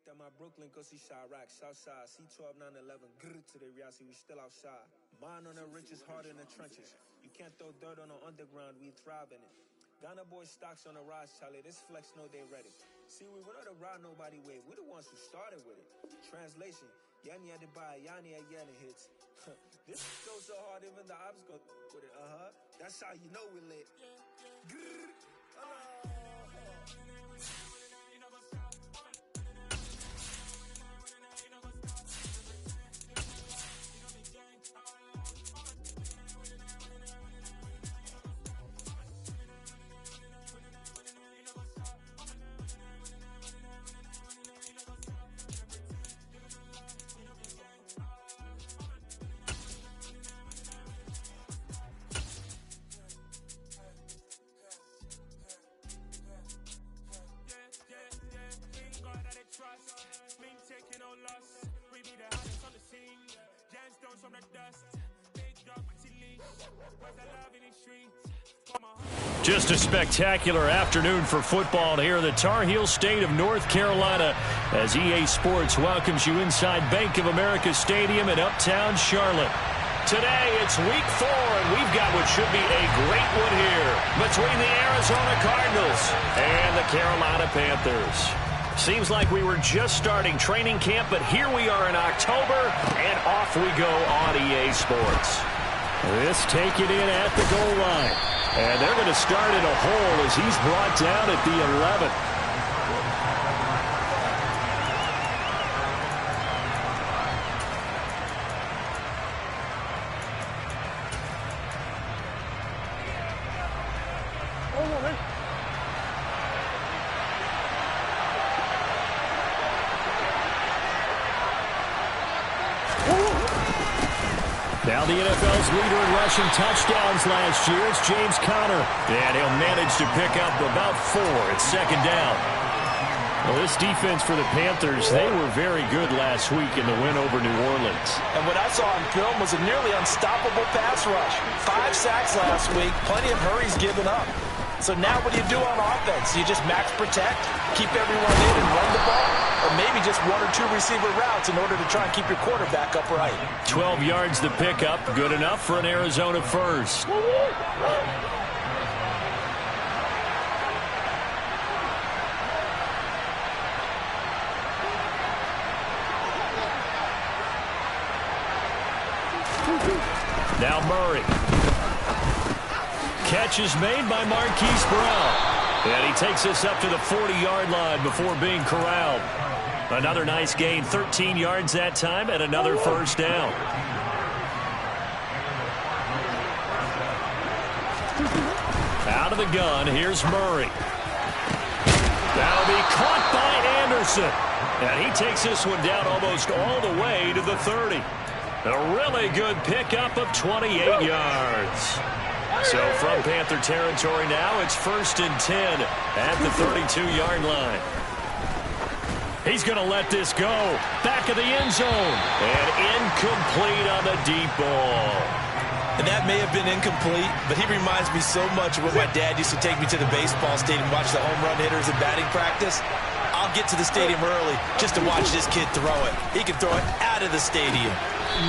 that my Brooklyn go see Chirac, Southside, C12, 911, grrr to the Riasi, we still outside. Mine on the richest, heart in the trenches. You can't throw dirt on the underground, we thrive in it. Ghana boy stocks on the rise, Charlie, this flex know they ready. See, we were not a ride nobody way, we the ones who started with it. Translation, Yani had to buy, Yani again hits. This goes so hard, even the ops go with it, That's how you know we lit. Grrr, Just a spectacular afternoon for football here in the Tar Heel state of North Carolina as EA Sports welcomes you inside Bank of America Stadium in uptown Charlotte. Today, it's week 4, and we've got what should be a great one here between the Arizona Cardinals and the Carolina Panthers. Seems like we were just starting training camp, but here we are in October, and off we go on EA Sports. This taken in at the goal line. And they're going to start in a hole as he's brought down at the 11. Now the NFL's leader in rushing touchdowns last year is James Conner. And he'll manage to pick up about 4 at second down. Well, this defense for the Panthers, they were very good last week in the win over New Orleans. And what I saw on film was a nearly unstoppable pass rush. 5 sacks last week, plenty of hurries given up. So now what do you do on offense? You just max protect, keep everyone in and run the ball? Or maybe just 1 or 2 receiver routes in order to try and keep your quarterback upright. 12 yards the pickup, good enough for an Arizona first. Now Murray. Catch is made by Marquise Brown. And he takes us up to the 40-yard line before being corralled. Another nice gain, 13 yards that time, and another first down. Out of the gun, here's Murray. That'll be caught by Anderson. And he takes this one down almost all the way to the 30. A really good pickup of 28 yards. So from Panther territory now, it's 1st and 10 at the 32-yard line. He's going to let this go. Back of the end zone. And incomplete on the deep ball. And that may have been incomplete, but he reminds me so much of when my dad used to take me to the baseball stadium and watch the home run hitters in batting practice. I'll get to the stadium early just to watch this kid throw it. He can throw it out of the stadium.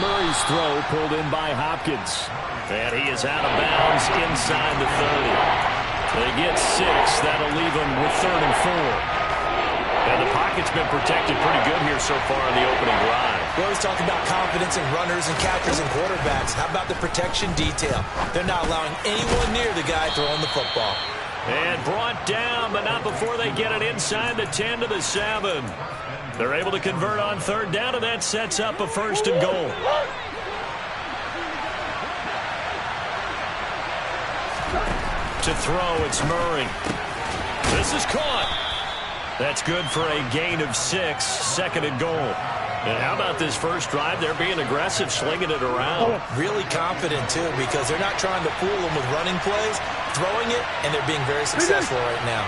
Murray's throw pulled in by Hopkins. And he is out of bounds inside the 30. They get 6. That'll leave them with 3rd and 4. And the pocket's been protected pretty good here so far in the opening drive. We always talk about confidence in runners and catchers and quarterbacks. How about the protection detail? They're not allowing anyone near the guy throwing the football. And brought down, but not before they get it inside the 10 to the 7. They're able to convert on 3rd down, and that sets up a 1st and goal. To throw, it's Murray. This is caught. That's good for a gain of 6, 2nd and goal. And how about this first drive? They're being aggressive, slinging it around. Really confident, too, because they're not trying to fool them with running plays, throwing it, and they're being very successful right now.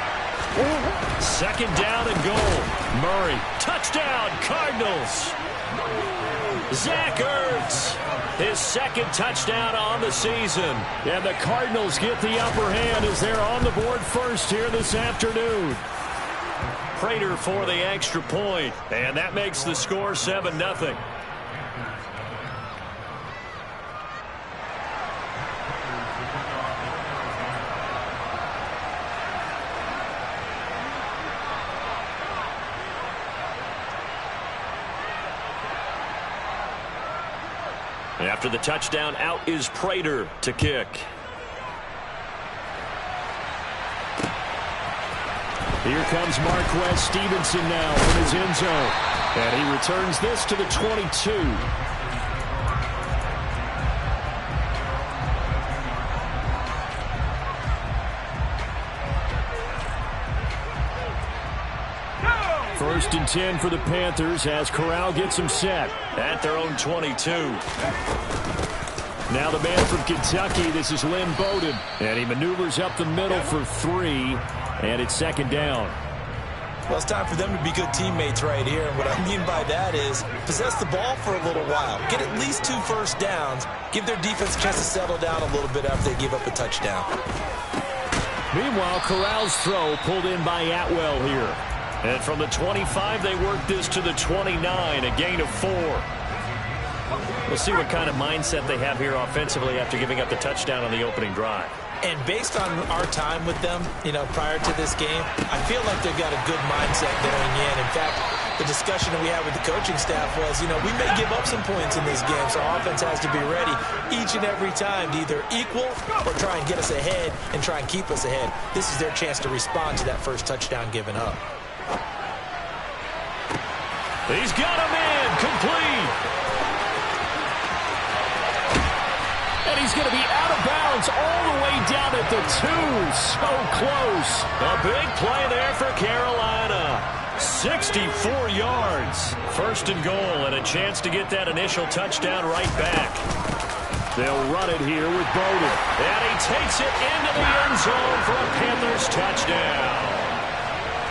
2nd down and goal. Murray, touchdown, Cardinals. Zach Ertz, his 2nd touchdown on the season. And the Cardinals get the upper hand as they're on the board first here this afternoon. Prater for the extra point, and that makes the score 7-0. After the touchdown, out is Prater to kick. Here comes Marquez Stevenson now from his end zone. And he returns this to the 22. First and 10 for the Panthers as Corral gets them set at their own 22. Now the man from Kentucky, this is Lynn Bowden. And he maneuvers up the middle for 3. And it's second down. Well, it's time for them to be good teammates right here. And what I mean by that is possess the ball for a little while. Get at least 2 first downs. Give their defense a chance to settle down a little bit after they give up a touchdown. Meanwhile, Corral's throw pulled in by Atwell here. And from the 25, they work this to the 29, a gain of 4. We'll see what kind of mindset they have here offensively after giving up the touchdown on the opening drive. And based on our time with them, prior to this game, I feel like they've got a good mindset going in. In fact, the discussion that we had with the coaching staff was, we may give up some points in this game, so our offense has to be ready each and every time to either equal or try and get us ahead and try and keep us ahead. This is their chance to respond to that first touchdown given up. He's got him in, complete. And he's going to be out of bounds all the way down at the 2. So close. A big play there for Carolina. 64 yards. First and goal and a chance to get that initial touchdown right back. They'll run it here with Bowden. And he takes it into the end zone for a Panthers touchdown.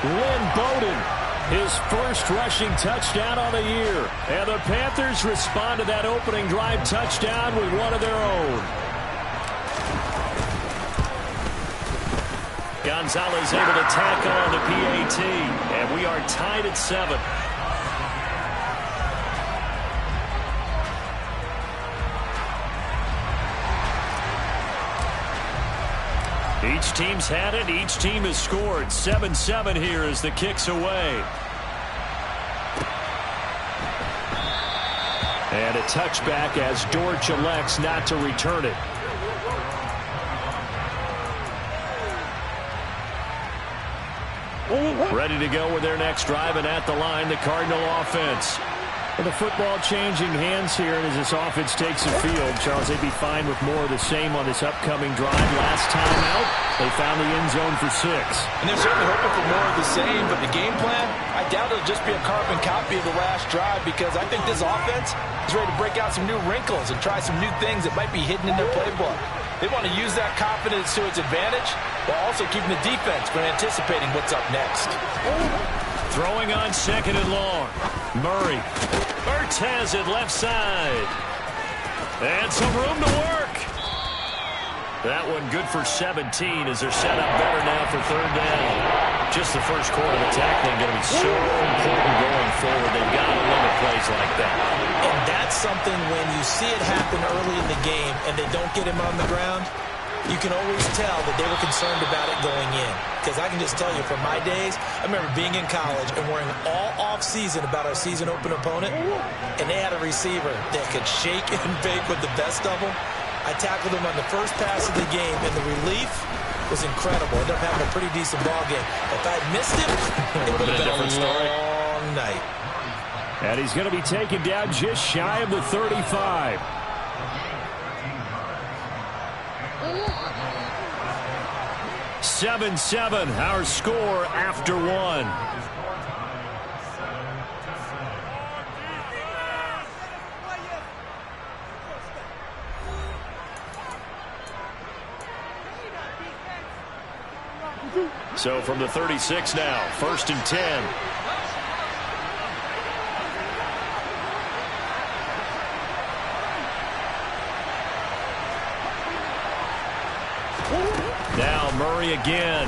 Lynn Bowden, his first rushing touchdown on the year. And the Panthers respond to that opening drive touchdown with one of their own. Gonzalez able to tackle on the PAT. And we are tied at 7. Each team's had it. Each team has scored. 7-7 here as the kick's away. And a touchback as Dortch elects not to return it. Ready to go with their next drive, and at the line, the Cardinal offense. And the football changing hands here, and as this offense takes the field, Charles, they'd be fine with more of the same on this upcoming drive. Last time out, they found the end zone for 6. And they're certainly hoping for more of the same, but the game plan, I doubt it'll just be a carbon copy of the last drive, because I think this offense is ready to break out some new wrinkles and try some new things that might be hidden in their playbook. They want to use that confidence to its advantage while also keeping the defense from anticipating what's up next. Throwing on second and long. Murray. Ertz has it left side. And some room to work. That one good for 17 as they're set up better now for third down. Just the first quarter of the tackling going to be so important going forward. They've got to limit plays like that. And that's something when you see it happen early in the game and they don't get him on the ground, you can always tell that they were concerned about it going in. Because I can just tell you from my days, I remember being in college and worrying all off-season about our season open opponent, and they had a receiver that could shake and bake with the best of them. I tackled him on the first pass of the game, and the relief was incredible. Ended up having a pretty decent ball game. If I had missed him, it would have been a long night. And he's going to be taken down just shy of the 35. Seven, our score after 1. So from the 36 now, first and 10. Now Murray again.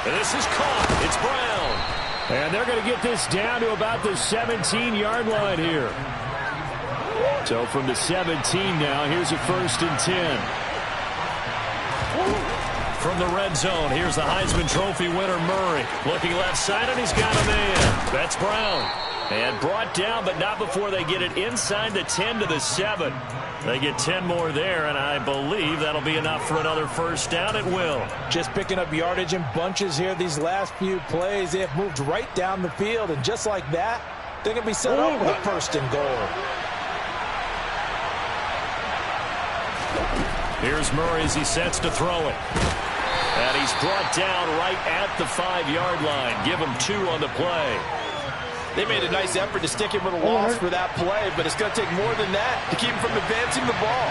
And This is caught. It's Brown. And they're going to get this down to about the 17-yard line here. So from the 17 now, here's a 1st and 10. From the red zone, here's the Heisman Trophy winner, Murray. Looking left side, and he's got a man. That's Brown. And brought down, but not before they get it inside the 10 to the 7. They get 10 more there, and I believe that'll be enough for another 1st down. It will. Just picking up yardage in bunches here these last few plays. They have moved right down the field, and just like that, they're going to be set up with a 1st and goal. Here's Murray as he sets to throw it. And he's brought down right at the 5-yard line. Give him 2 on the play. They made a nice effort to stick him with a loss for that play, but it's going to take more than that to keep him from advancing the ball.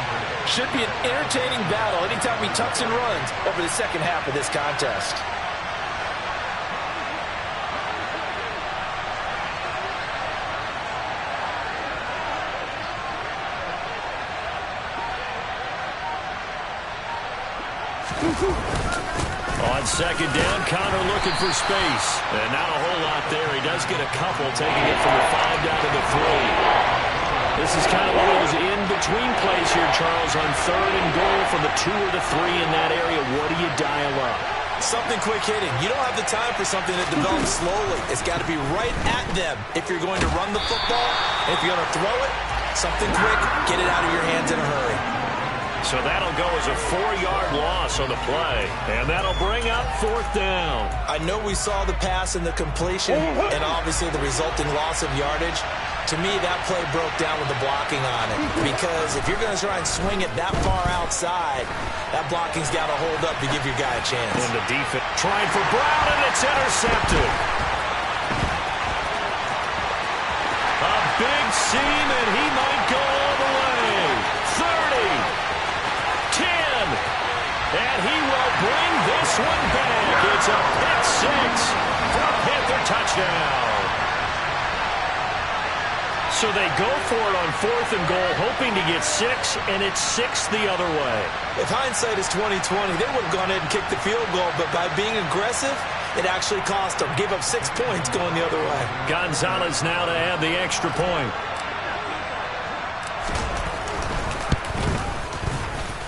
Should be an entertaining battle anytime he tucks and runs over the second half of this contest. On 2nd down, Connor looking for space. And not a whole lot there. He does get a couple, taking it from the 5 down to the 3. This is kind of one of those in-between plays here, Charles, on 3rd and goal from the 2 or the 3 in that area. What do you dial up? Something quick hitting. You don't have the time for something that develops slowly. It's got to be right at them if you're going to run the football. And if you're going to throw it, something quick, get it out of your hands in a hurry. So that'll go as a 4-yard loss on the play. And that'll bring up 4th down. I know we saw the pass and the completion and obviously the resulting loss of yardage. To me, that play broke down with the blocking on it. Because if you're going to try and swing it that far outside, that blocking's got to hold up to give your guy a chance. And the defense trying for Brown, and it's intercepted. A big seam, and he might go all the way. 30. And he will bring this one back. It's a pick 6 for a Panther touchdown. So they go for it on 4th and goal, hoping to get 6, and it's 6 the other way. If hindsight is 20/20, they would have gone ahead and kicked the field goal, but by being aggressive, it actually cost them. Give up 6 points going the other way. Gonzalez now to add the extra point.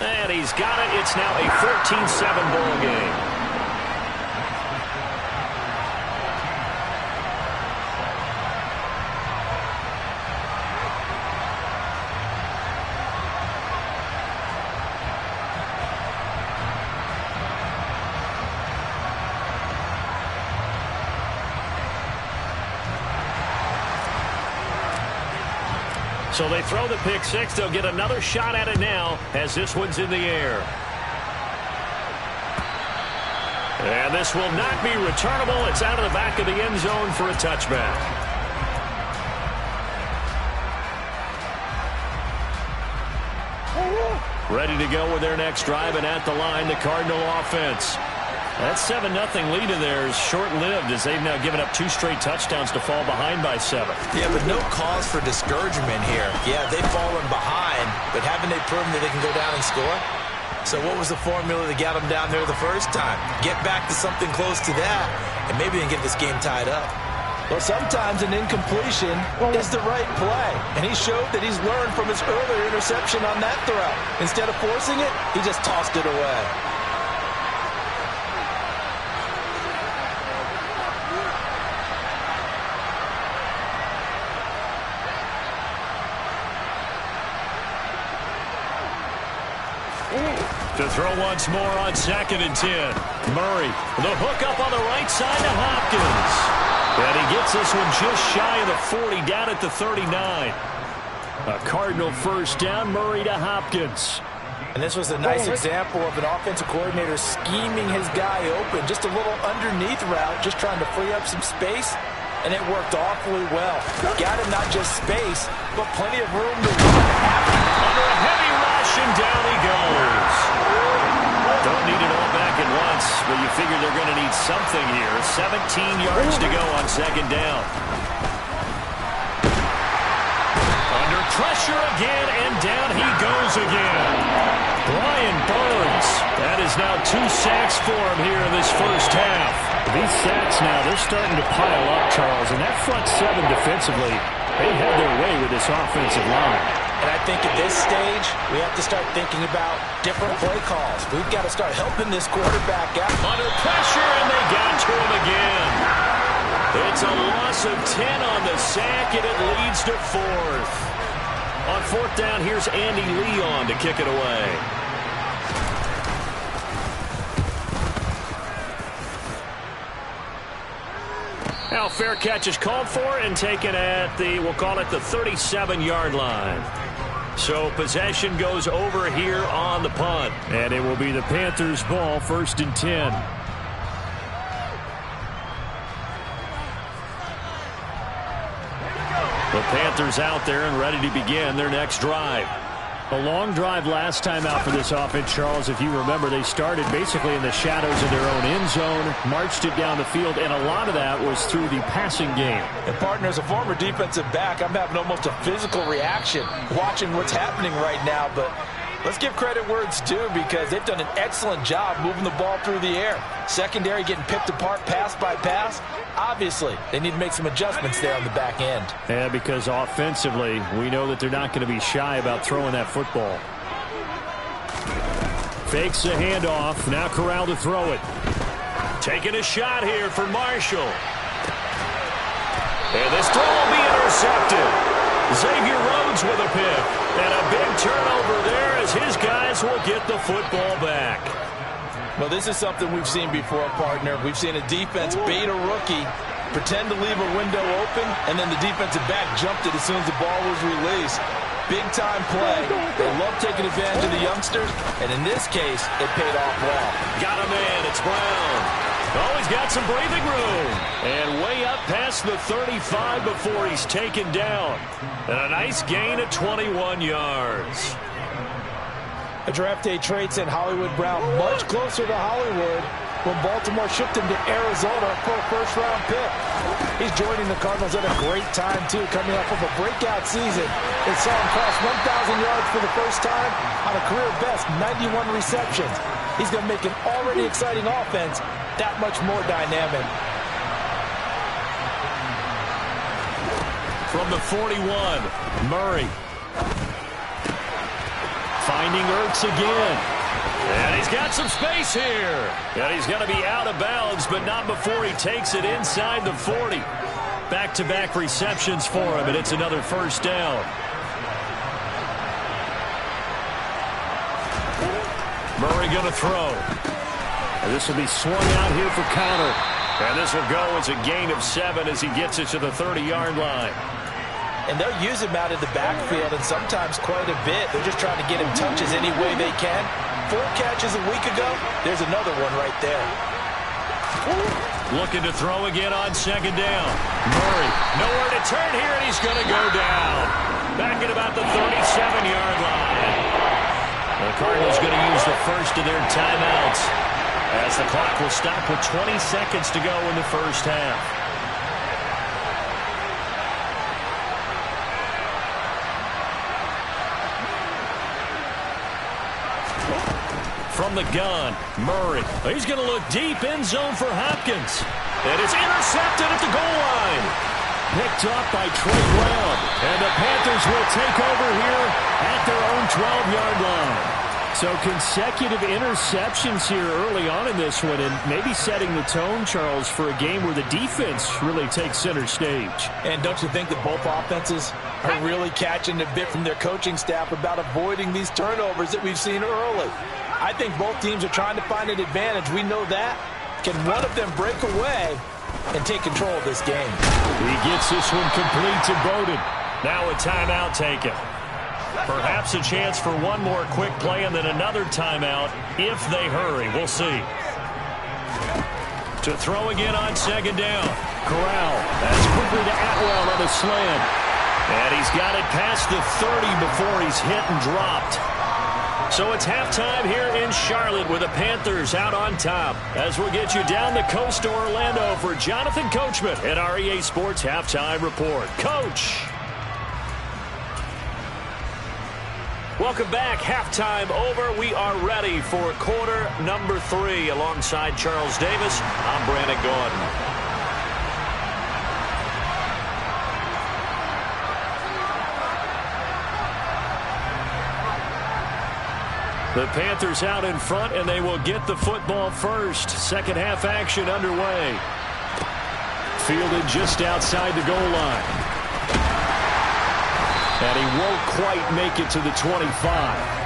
And he's got it. It's now a 14-7 ball game. So they throw the pick 6. They'll get another shot at it now as this one's in the air. And this will not be returnable. It's out of the back of the end zone for a touchback. Ready to go with their next drive, and at the line, the Cardinal offense. That 7-0 lead of theirs short-lived as they've now given up 2 straight touchdowns to fall behind by 7. Yeah, but no cause for discouragement here. Yeah, they've fallen behind, but haven't they proven that they can go down and score? So what was the formula that got them down there the first time? Get back to something close to that, and maybe they can get this game tied up. Well, sometimes an incompletion is the right play, and he showed that he's learned from his earlier interception on that throw. Instead of forcing it, he just tossed it away. To throw once more on 2nd and 10. Murray, the hook up on the right side to Hopkins. And he gets this one just shy of the 40, down at the 39. A Cardinal 1st down, Murray to Hopkins. And this was a nice example of an offensive coordinator scheming his guy open. Just a little underneath route, just trying to free up some space. And it worked awfully well. Got him not just space, but plenty of room to run. Under a heavy rush, and down he goes. Don't need it all back at once, but you figure they're going to need something here. 17 yards to go on 2nd down. Under pressure again, and down he goes again. Brian Burns. That is now 2 sacks for him here in this first half. These sacks now, they're starting to pile up, Charles. And that front seven defensively, they had their way with this offensive line. And I think at this stage, we have to start thinking about different play calls. We've got to start helping this quarterback out. Under pressure, and they got to him again. It's a loss of 10 on the sack, and it leads to 4th. On 4th down, here's Andy Leon to kick it away. Now fair catch is called for and taken at the, we'll call it the 37-yard line. So possession goes over here on the punt. And it will be the Panthers' ball, 1st and 10. The Panthers out there and ready to begin their next drive. A long drive last time out for this offense, Charles. If you remember, they started basically in the shadows of their own end zone, marched it down the field, and a lot of that was through the passing game. And, partner, as a former defensive back, I'm having almost a physical reaction watching what's happening right now. But let's give credit where it's due because they've done an excellent job moving the ball through the air. Secondary getting picked apart pass by pass. Obviously, they need to make some adjustments there on the back end. Yeah, because offensively, we know that they're not going to be shy about throwing that football. Fakes the handoff. Now Corral to throw it. Taking a shot here for Marshall. And this throw will be intercepted. Xavier Rhodes with a pick. And a big turnover there as his guys will get the football back. Well, this is something we've seen before, partner. We've seen a defense bait a rookie, pretend to leave a window open, and then the defensive back jumped it as soon as the ball was released. Big-time play. They love taking advantage of the youngsters, and in this case, it paid off well. Got a man. It's Brown. Oh, he's got some breathing room. And way up past the 35 before he's taken down. And a nice gain of 21 yards. A draft day trade sent Hollywood Brown much closer to Hollywood when Baltimore shipped him to Arizona for a first-round pick. He's joining the Cardinals at a great time, too, coming off of a breakout season. They saw him cross 1,000 yards for the first time on a career-best 91 receptions. He's going to make an already exciting offense that much more dynamic. From the 41, Murray. Finding Ertz again. And he's got some space here. And he's going to be out of bounds, but not before he takes it inside the 40. Back-to-back receptions for him, and it's another first down. Murray going to throw. And this will be swung out here for Connor. And this will go as a gain of 7 as he gets it to the 30-yard line. And they'll use him out of the backfield, and sometimes quite a bit. They're just trying to get him touches any way they can. 4 catches a week ago. There's another one right there. Looking to throw again on 2nd down. Murray, nowhere to turn here, and he's going to go down. Back at about the 37-yard line. The Cardinals going to use the first of their timeouts as the clock will stop with 20 seconds to go in the first half. From the gun, Murray. He's going to look deep in zone for Hopkins. And it's intercepted at the goal line. Picked up by Trey Brown. And the Panthers will take over here at their own 12-yard line. So consecutive interceptions here early on in this one, and maybe setting the tone, Charles, for a game where the defense really takes center stage. And don't you think that both offenses are really catching a bit from their coaching staff about avoiding these turnovers that we've seen early? I think both teams are trying to find an advantage. We know that. Can one of them break away and take control of this game? He gets this one complete to Bowden. Now a timeout taken. Perhaps a chance for one more quick play and then another timeout if they hurry. We'll see. To throw again on 2nd down. Corral. That's quickly to Atwell on the slant. And he's got it past the 30 before he's hit and dropped. So it's halftime here in Charlotte with the Panthers out on top. As we'll get you down the coast to Orlando for Jonathan Coachman at our EA Sports Halftime Report. Coach. Welcome back. Halftime over. We are ready for quarter number 3. Alongside Charles Davis, I'm Brandon Gordon. The Panthers out in front, and they will get the football first. Second half action underway. Fielded just outside the goal line. And he won't quite make it to the 25.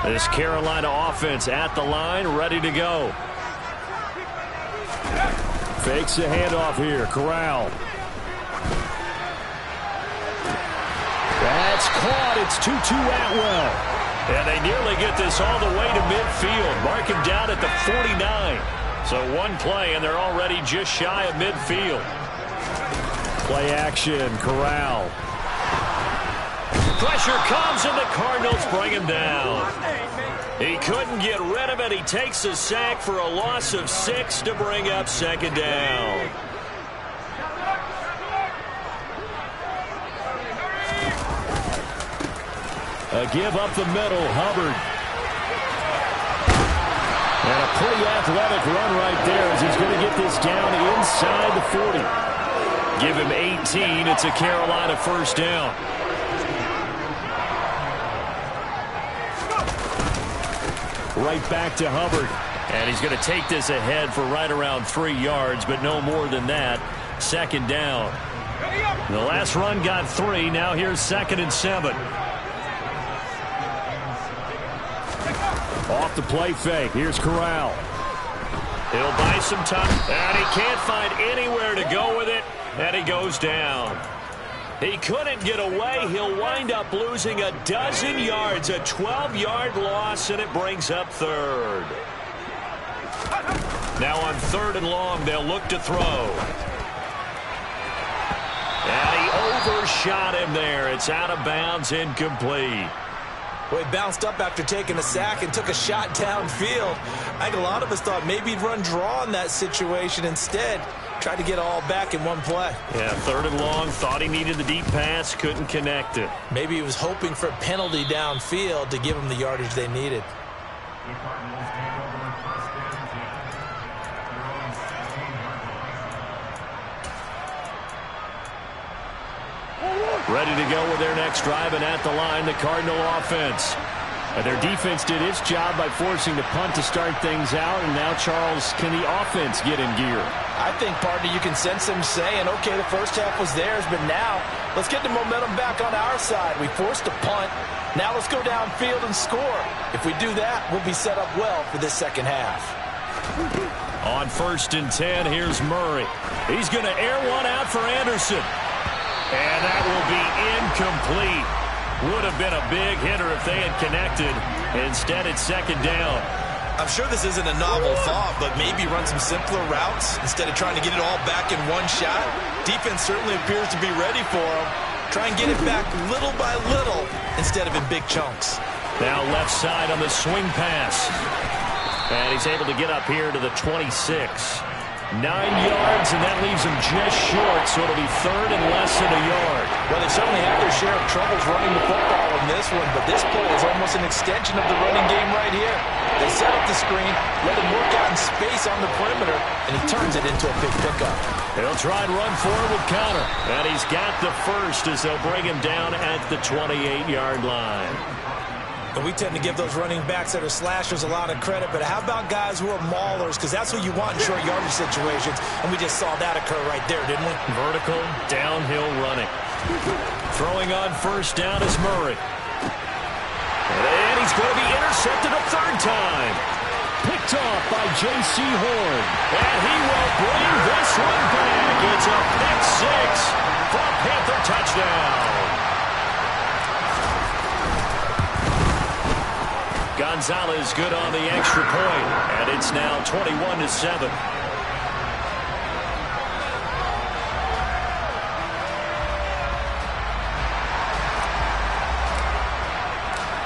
This Carolina offense at the line, ready to go. Fakes the handoff here. Corral. That's caught. It's 2-2 Atwell. And they nearly get this all the way to midfield. Mark him down at the 49. So one play, and they're already just shy of midfield. Play action. Corral. Pressure comes, and the Cardinals bring him down. He couldn't get rid of it. He takes a sack for a loss of 6 to bring up second down. A give up the middle, Hubbard. And a pretty athletic run right there as he's going to get this down inside the 40. Give him 18. It's a Carolina first down. Right back to Hubbard. And he's going to take this ahead for right around 3 yards, but no more than that. Second down. The last run got 3. Now here's 2nd and 7. Off the play fake. Here's Corral. He'll buy some time. And he can't find anywhere to go with it. And he goes down. He couldn't get away. He'll wind up losing a dozen yards, a 12-yard loss, and it brings up 3rd. Now on 3rd and long, they'll look to throw. And he overshot him there. It's out of bounds, incomplete. Well, he bounced up after taking a sack and took a shot downfield. I think a lot of us thought maybe he'd run draw in that situation instead. Tried to get all back in one play. Yeah, 3rd and long. Thought he needed the deep pass. Couldn't connect it. Maybe he was hoping for a penalty downfield to give him the yardage they needed. Ready to go with their next drive, and at the line, the Cardinal offense. Their defense did its job by forcing the punt to start things out, and now, Charles, can the offense get in gear? I think, partner, you can sense them saying, okay, the first half was theirs, but now let's get the momentum back on our side. We forced a punt. Now let's go downfield and score. If we do that, we'll be set up well for this second half. On 1st and 10, here's Murray. He's going to air one out for Anderson. And that will be incomplete. Would have been a big hitter if they had connected. Instead, it's second down. I'm sure this isn't a novel thought, but maybe run some simpler routes instead of trying to get it all back in one shot. Defense certainly appears to be ready for him. Try and get it back little by little instead of in big chunks. Now left side on the swing pass. And he's able to get up here to the 26. 9 yards, and that leaves him just short, so it'll be 3rd and less than a yard. Well, they certainly have their share of troubles running the football in this one, but this play is almost an extension of the running game right here. They set up the screen, let him work out in space on the perimeter, and he turns it into a big pickup. He'll try and run forward with Connor, and he's got the first as they'll bring him down at the 28-yard line. And we tend to give those running backs that are slashers a lot of credit, but how about guys who are maulers? Because that's what you want in short yardage situations, and we just saw that occur right there, didn't we? Vertical, downhill running. Throwing on 1st down is Murray. And he's going to be intercepted a 3rd time. Picked off by J.C. Horn. And he will bring this one back. It's a pick 6 for a Panther touchdown. Gonzalez good on the extra point, and it's now 21-7.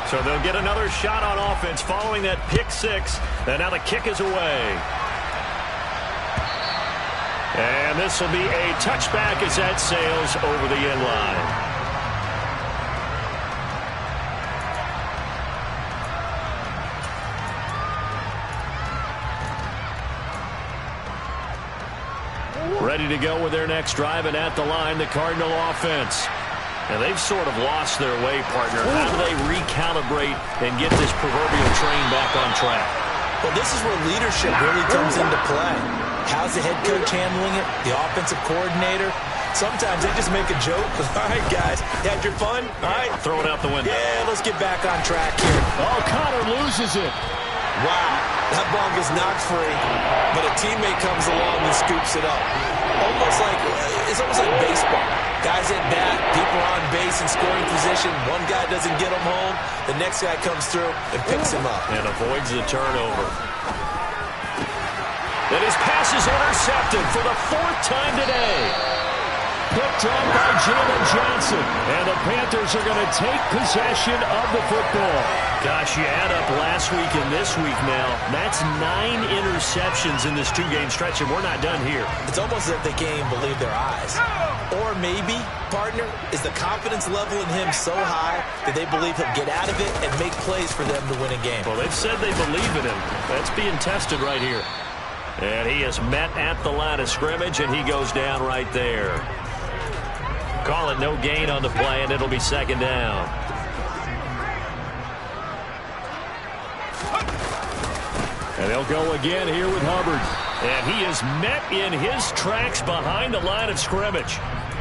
So they'll get another shot on offense following that pick six. And now the kick is away. And this will be a touchback as that sails over the end line. Ready to go with their next drive, and at the line, the Cardinal offense. And they've sort of lost their way, partner. How do they recalibrate and get this proverbial train back on track? Well, this is where leadership really comes into play. How's the head coach handling it? The offensive coordinator? Sometimes they just make a joke. All right, guys, you had your fun? All right. Throw it out the window. Yeah, let's get back on track here. Oh, Connor loses it. Wow, that ball gets knocked free, but a teammate comes along and scoops it up. It's almost like baseball. Guys at bat, people are on base in scoring position. One guy doesn't get him home. The next guy comes through and picks him up. And avoids the turnover. And his pass is intercepted for the fourth time today. Picked up by Jalen Johnson. And the Panthers are going to take possession of the football. Gosh, you add up last week and this week now. That's 9 interceptions in this two-game stretch, and we're not done here. It's almost as if they can't even believe their eyes. Or maybe, partner, is the confidence level in him so high that they believe he'll get out of it and make plays for them to win a game. Well, they've said they believe in him. That's being tested right here. And he is met at the line of scrimmage, and he goes down right there. Call it no gain on the play, and it'll be second down. And they'll go again here with Hubbard. And he is met in his tracks behind the line of scrimmage.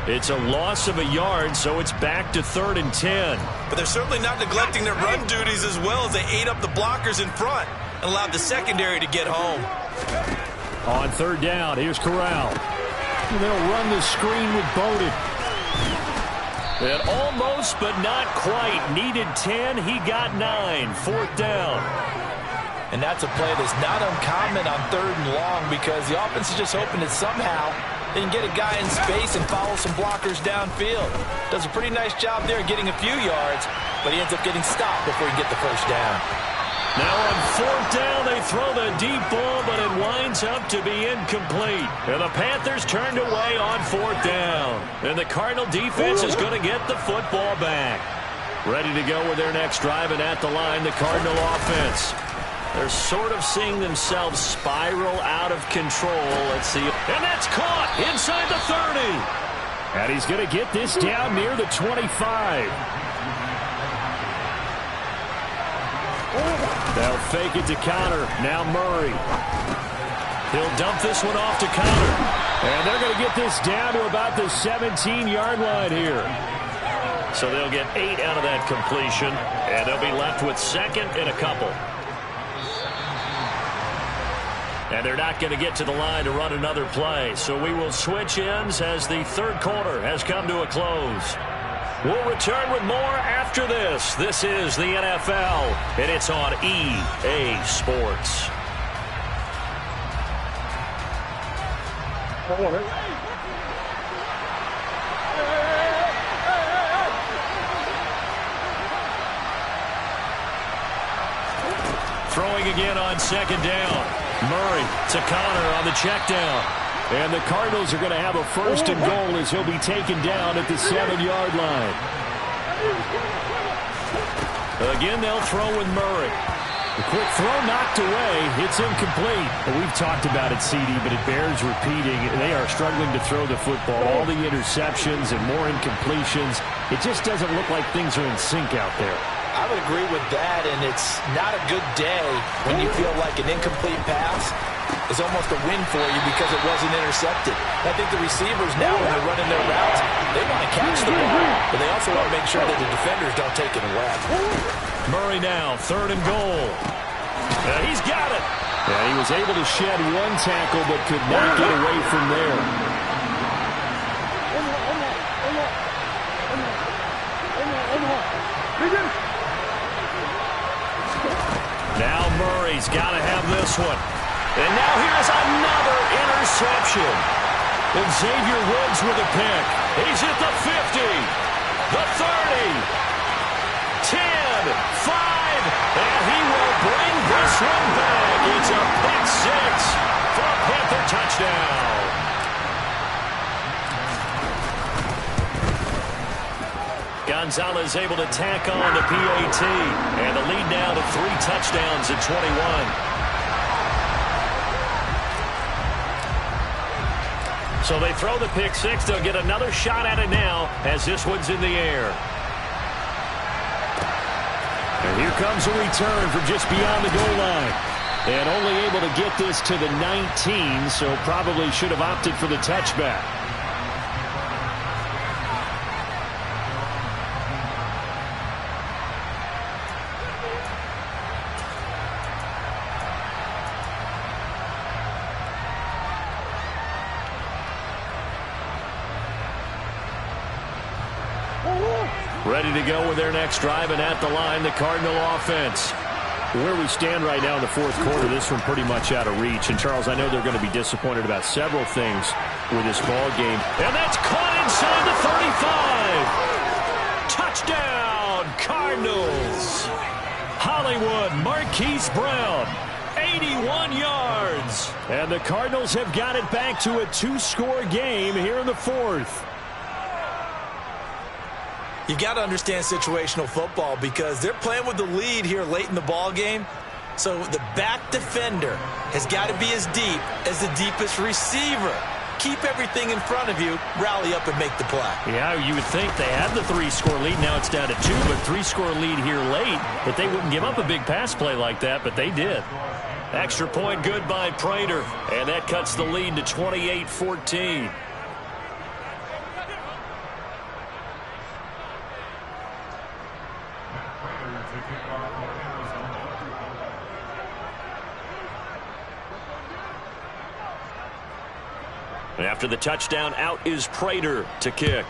It's a loss of a yard, so it's back to 3rd and 10. But they're certainly not neglecting their run duties as well as they ate up the blockers in front and allowed the secondary to get home. On 3rd down, here's Corral. They'll run the screen with Bowden. And almost, but not quite. Needed 10, he got 9. 4th down. And that's a play that's not uncommon on 3rd and long because the offense is just hoping that somehow they can get a guy in space and follow some blockers downfield. Does a pretty nice job there getting a few yards, but he ends up getting stopped before he can get the first down. Now on 4th down, they throw the deep ball, but it winds up to be incomplete. And the Panthers turned away on 4th down. And the Cardinal defense is going to get the football back. Ready to go with their next drive, and at the line, the Cardinal offense. They're sort of seeing themselves spiral out of control. Let's see. And that's caught inside the 30. And he's going to get this down near the 25. They'll fake it to Connor. Now Murray. He'll dump this one off to Connor. And they're going to get this down to about the 17-yard line here. So they'll get 8 out of that completion, and they'll be left with 2nd and a couple. And they're not going to get to the line to run another play. So we will switch ends as the 3rd quarter has come to a close. We'll return with more after this. This is the NFL, and it's on EA Sports. Throwing again on 2nd down. Murray to Connor on the check down. And the Cardinals are going to have a 1st and goal as he'll be taken down at the 7-yard line. Again, they'll throw with Murray. The quick throw knocked away. It's incomplete. We've talked about it, CD, but it bears repeating. They are struggling to throw the football. All the interceptions and more incompletions. It just doesn't look like things are in sync out there. I would agree with that, and it's not a good day when you feel like an incomplete pass is almost a win for you because it wasn't intercepted. I think the receivers now, when they're running their routes, they want to catch the ball, but they also want to make sure that the defenders don't take it away. Murray now, 3rd and goal. And he's got it. Yeah, he was able to shed one tackle but could not get away from there. Now Murray's got to have this one. And now here's another interception. And Xavier Woods with a pick. He's at the 50, the 30, and he will bring this one back. It's a pick six for a Panther touchdown. Gonzalez able to tack on the PAT, and the lead now to 3 touchdowns at 21. So they throw the pick six. They'll get another shot at it now as this one's in the air. And here comes a return from just beyond the goal line. And only able to get this to the 19, so probably should have opted for the touchback. Ready to go with their next drive, and at the line, the Cardinal offense. Where we stand right now in the fourth quarter, this one pretty much out of reach. And, Charles, I know they're going to be disappointed about several things with this ball game. And that's caught inside the 35. Touchdown, Cardinals. Hollywood, Marquise Brown, 81 yards. And the Cardinals have got it back to a 2-score game here in the fourth. You got to understand situational football because they're playing with the lead here late in the ball game. So the back defender has got to be as deep as the deepest receiver. Keep everything in front of you, rally up and make the play. Yeah, you would think they had the 3-score lead. Now it's down to 2, but 3-score lead here late. That they wouldn't give up a big pass play like that, but they did. Extra point good by Prater, and that cuts the lead to 28-14. After the touchdown, out is Prater to kick.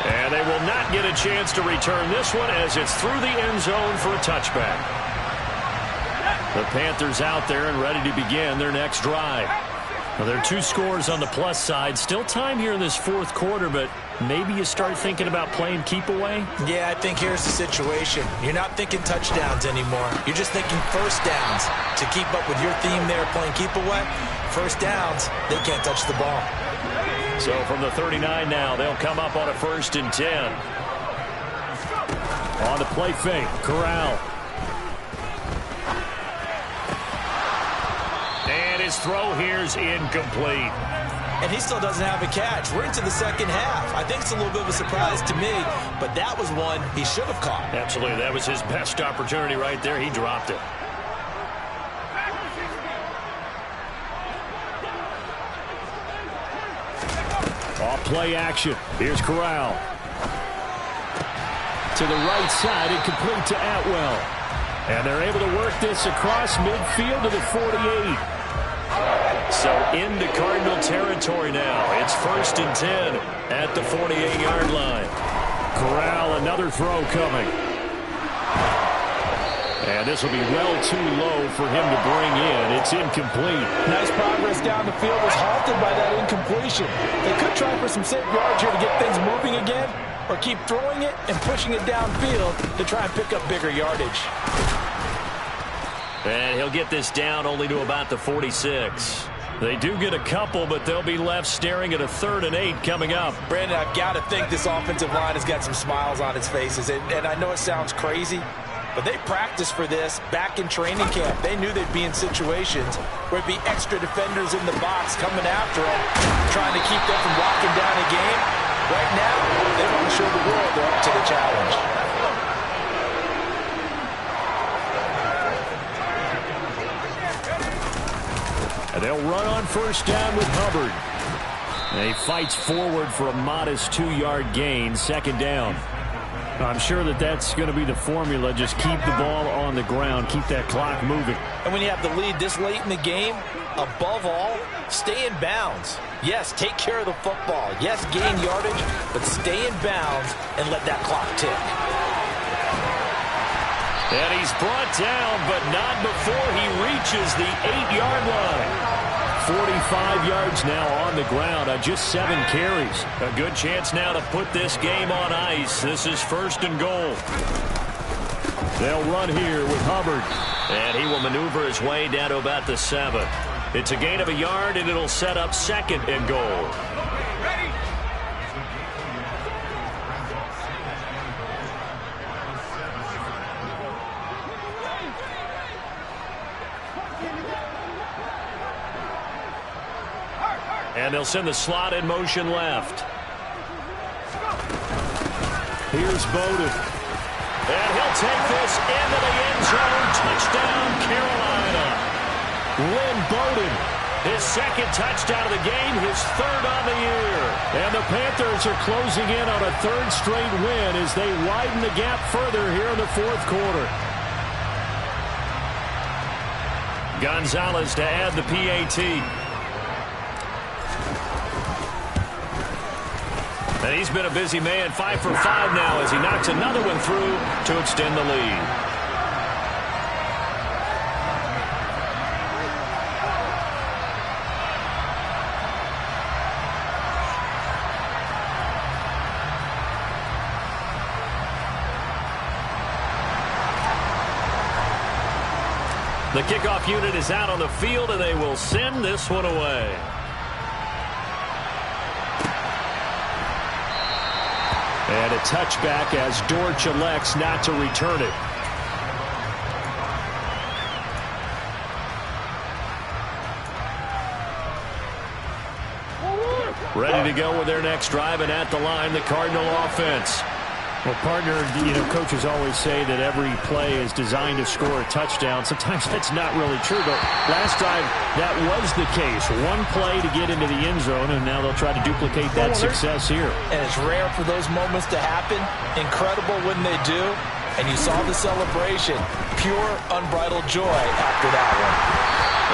And they will not get a chance to return this one as it's through the end zone for a touchback. The Panthers out there and ready to begin their next drive. Well, there are 2 scores on the plus side. Still time here in this fourth quarter, but maybe you start thinking about playing keep away? Yeah, I think here's the situation. You're not thinking touchdowns anymore. You're just thinking first downs. To keep up with your theme there, playing keep away, first downs, they can't touch the ball. So from the 39 now, they'll come up on a 1st and 10. On the play fake, Corral. And his throw here's incomplete. And he still doesn't have a catch. We're into the second half. I think it's a little bit of a surprise to me, but that was one he should have caught. Absolutely. That was his best opportunity right there. He dropped it. Off play action. Here's Corral. To the right side and complete to Atwell. And they're able to work this across midfield to the 48. So into Cardinal territory now. It's 1st and 10 at the 48-yard line. Corral, another throw coming. And this will be well too low for him to bring in. It's incomplete. Nice progress down the field was halted by that incompletion. They could try for some safe yards here to get things moving again, or keep throwing it and pushing it downfield to try and pick up bigger yardage. And he'll get this down only to about the 46. They do get a couple, but they'll be left staring at a 3rd and 8 coming up. Brandon, I've got to think this offensive line has got some smiles on its faces. And I know it sounds crazy, but they practiced for this back in training camp. They knew they'd be in situations where it'd be extra defenders in the box coming after them, trying to keep them from locking down a game. Right now, they want to show the world they're up to the challenge. And they'll run on 1st down with Hubbard. And he fights forward for a modest 2-yard gain, 2nd down. I'm sure that's going to be the formula. Just keep the ball on the ground. Keep that clock moving. And when you have the lead this late in the game, above all, stay in bounds. Yes, take care of the football. Yes, gain yardage, but stay in bounds and let that clock tick. And he's brought down, but not before he reaches the 8-yard line. 45 yards now on the ground on just 7 carries. A good chance now to put this game on ice. This is 1st and goal. They'll run here with Hubbard. And he will maneuver his way down to about the 7. It's a gain of a yard, and it'll set up 2nd and goal. And they'll send the slot in motion left. Here's Bowden. And he'll take this into the end zone. Touchdown, Carolina. Lynn Bowden, his 2nd touchdown of the game, his 3rd on the year. And the Panthers are closing in on a 3rd straight win as they widen the gap further here in the 4th quarter. Gonzalez to add the PAT. And he's been a busy man, 5 for 5 now as he knocks another one through to extend the lead. The kickoff unit is out on the field, and they will send this one away. And a touchback as Dortch elects not to return it. Ready to go with their next drive, and at the line, the Cardinal offense. Well, partner, coaches always say that every play is designed to score a touchdown. Sometimes that's not really true, but last drive, that was the case. One play to get into the end zone, and now they'll try to duplicate that success here. And it's rare for those moments to happen. Incredible when they do. And you saw the celebration. Pure, unbridled joy after that one.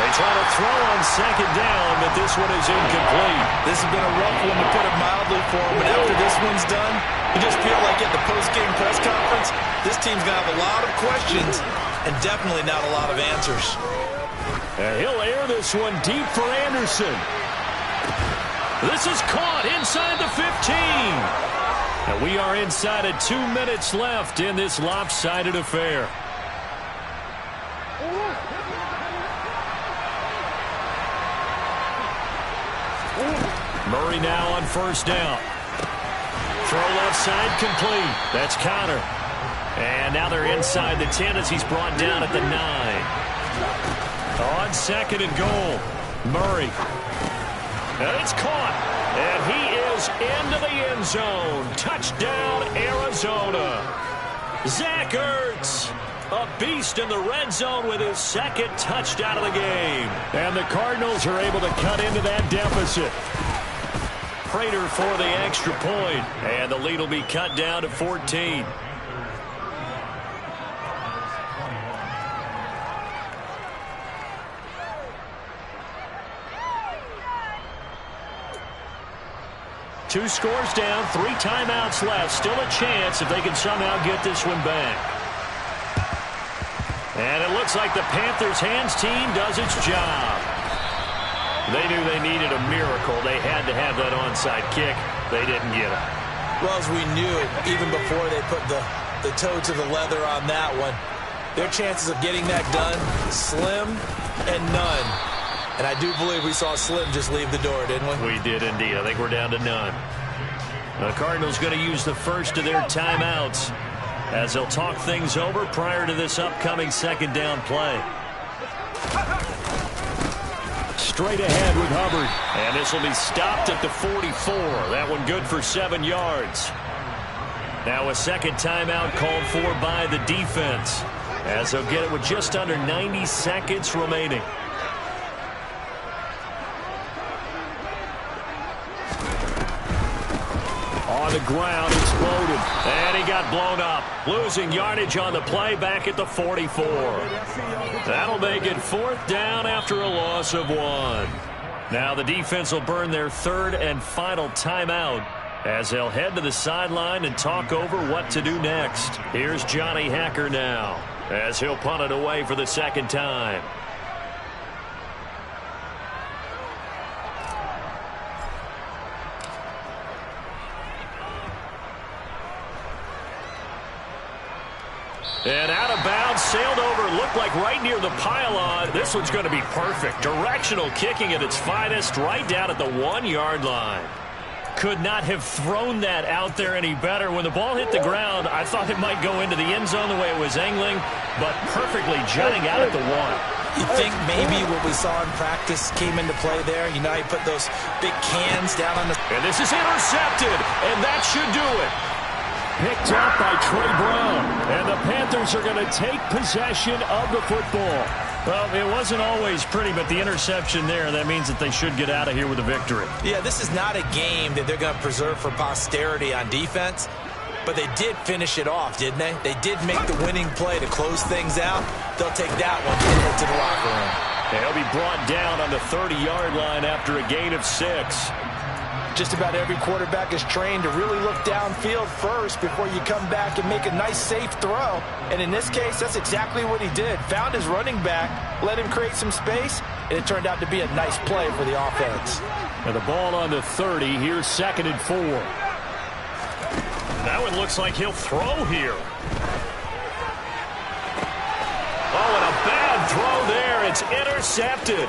They try to throw on 2nd down, but this one is incomplete. This has been a rough one, to put it mildly, for him. But after this one's done, you just feel like at the post-game press conference, this team's going to have a lot of questions and definitely not a lot of answers. And he'll air this one deep for Anderson. This is caught inside the 15. And we are inside of 2 minutes left in this lopsided affair. Murray now on 1st down. Throw left side complete. That's Connor. And now they're inside the 10 as he's brought down at the 9. On 2nd and goal, Murray. And it's caught. And he is into the end zone. Touchdown, Arizona. Zach Ertz, a beast in the red zone with his 2nd touchdown of the game. And the Cardinals are able to cut into that deficit. Prater for the extra point, and the lead will be cut down to 14. Two scores down, 3 timeouts left. Still a chance if they can somehow get this one back. And it looks like the Panthers hands team does its job. They knew they needed a miracle. They had to have that onside kick. They didn't get it. Well, as we knew, even before they put the toe to the leather on that one, their chances of getting that done, slim and none. And I do believe we saw Slim just leave the door, didn't we? We did indeed. I think we're down to none. The Cardinals going to use the first of their timeouts as they'll talk things over prior to this upcoming 2nd down play. Straight ahead with Hubbard. And this will be stopped at the 44. That one good for 7 yards. Now a 2nd timeout called for by the defense, as they'll get it with just under 90 seconds remaining. On the ground, exploded. And he got blown up. Losing yardage on the play back at the 44. That'll make it 4th down after a loss of 1. Now the defense will burn their 3rd and final timeout as they'll head to the sideline and talk over what to do next. Here's Johnny Hacker now as he'll punt it away for the 2nd time. And out of bounds, sailed over, looked like right near the pylon. This one's going to be perfect. Directional kicking at its finest, right down at the 1-yard line. Could not have thrown that out there any better. When the ball hit the ground, I thought it might go into the end zone the way it was angling, but perfectly jutting out at the 1. You think maybe what we saw in practice came into play there? You know, you put those big cans down on the... And this is intercepted, and that should do it. Picked up by Trey Brown, and the Panthers are going to take possession of the football. Well, it wasn't always pretty, but the interception there, that means that they should get out of here with a victory. Yeah, this is not a game that they're going to preserve for posterity on defense, but they did finish it off, didn't they? They did make the winning play to close things out. They'll take that one to the locker room. They'll be brought down on the 30-yard line after a gain of 6. Just about every quarterback is trained to really look downfield first before you come back and make a nice, safe throw. And in this case, that's exactly what he did. Found his running back, let him create some space, and it turned out to be a nice play for the offense. And the ball on the 30. Here's 2nd and 4. That one looks like he'll throw here. Oh, and a bad throw there. It's intercepted.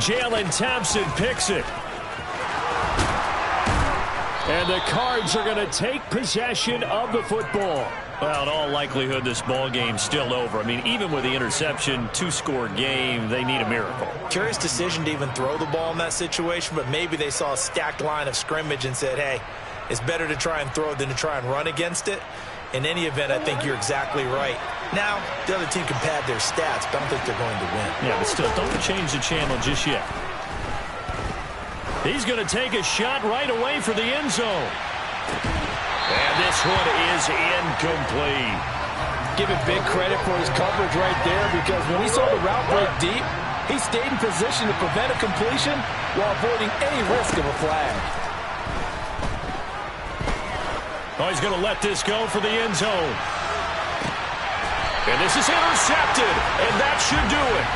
Jalen Thompson picks it. And the Cards are going to take possession of the football. Well, in all likelihood, this ball game's still over. I mean, even with the interception, 2-score game, they need a miracle. Curious decision to even throw the ball in that situation, but maybe they saw a stacked line of scrimmage and said, hey, it's better to try and throw than to try and run against it. In any event, I think you're exactly right. Now, the other team can pad their stats, but I don't think they're going to win. Yeah, but still, don't change the channel just yet. He's going to take a shot right away for the end zone. And this one is incomplete. Give him big credit for his coverage right there, because when he saw the route break deep, he stayed in position to prevent a completion while avoiding any risk of a flag. Oh, he's going to let this go for the end zone. And this is intercepted, and that should do it.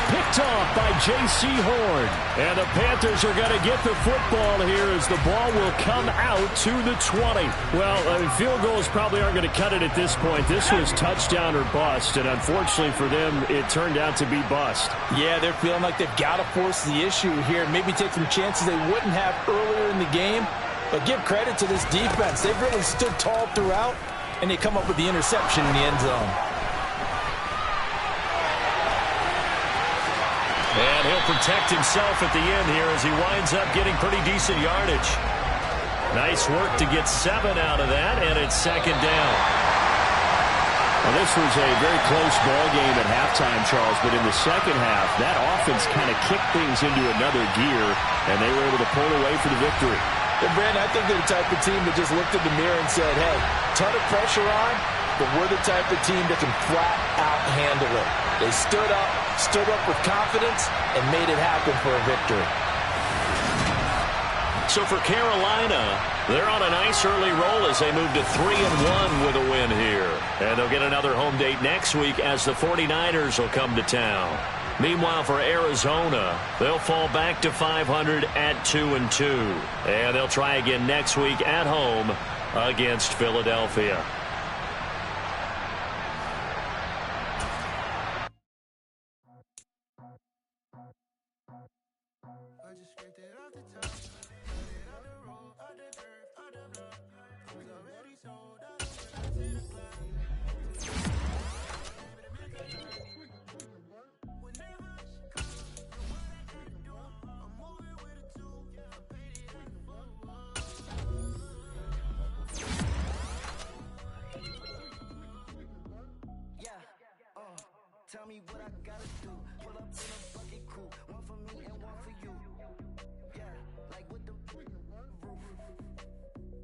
Picked off by J.C. Horn. And the Panthers are going to get the football here as the ball will come out to the 20. Well, field goals probably aren't going to cut it at this point. This was touchdown or bust, and unfortunately for them, it turned out to be bust. Yeah, they're feeling like they've got to force the issue here. Maybe take some chances they wouldn't have earlier in the game. But give credit to this defense. They've really stood tall throughout, and they come up with the interception in the end zone. And he'll protect himself at the end here as he winds up getting pretty decent yardage. Nice work to get 7 out of that, and it's 2nd down. Well, this was a very close ball game at halftime, Charles, but in the second half, that offense kind of kicked things into another gear, and they were able to pull away for the victory. But, Brandon, I think they're the type of team that just looked in the mirror and said, hey, ton of pressure on, but we're the type of team that can flat out handle it. They stood up with confidence, and made it happen for a victory. So for Carolina, they're on a nice early roll as they move to 3-1 with a win here. And they'll get another home date next week as the 49ers will come to town. Meanwhile, for Arizona, they'll fall back to 500 at 2-2. And they'll try again next week at home against Philadelphia. Tell me what I gotta do. Pull up in a bucket crew. One for me and one for you.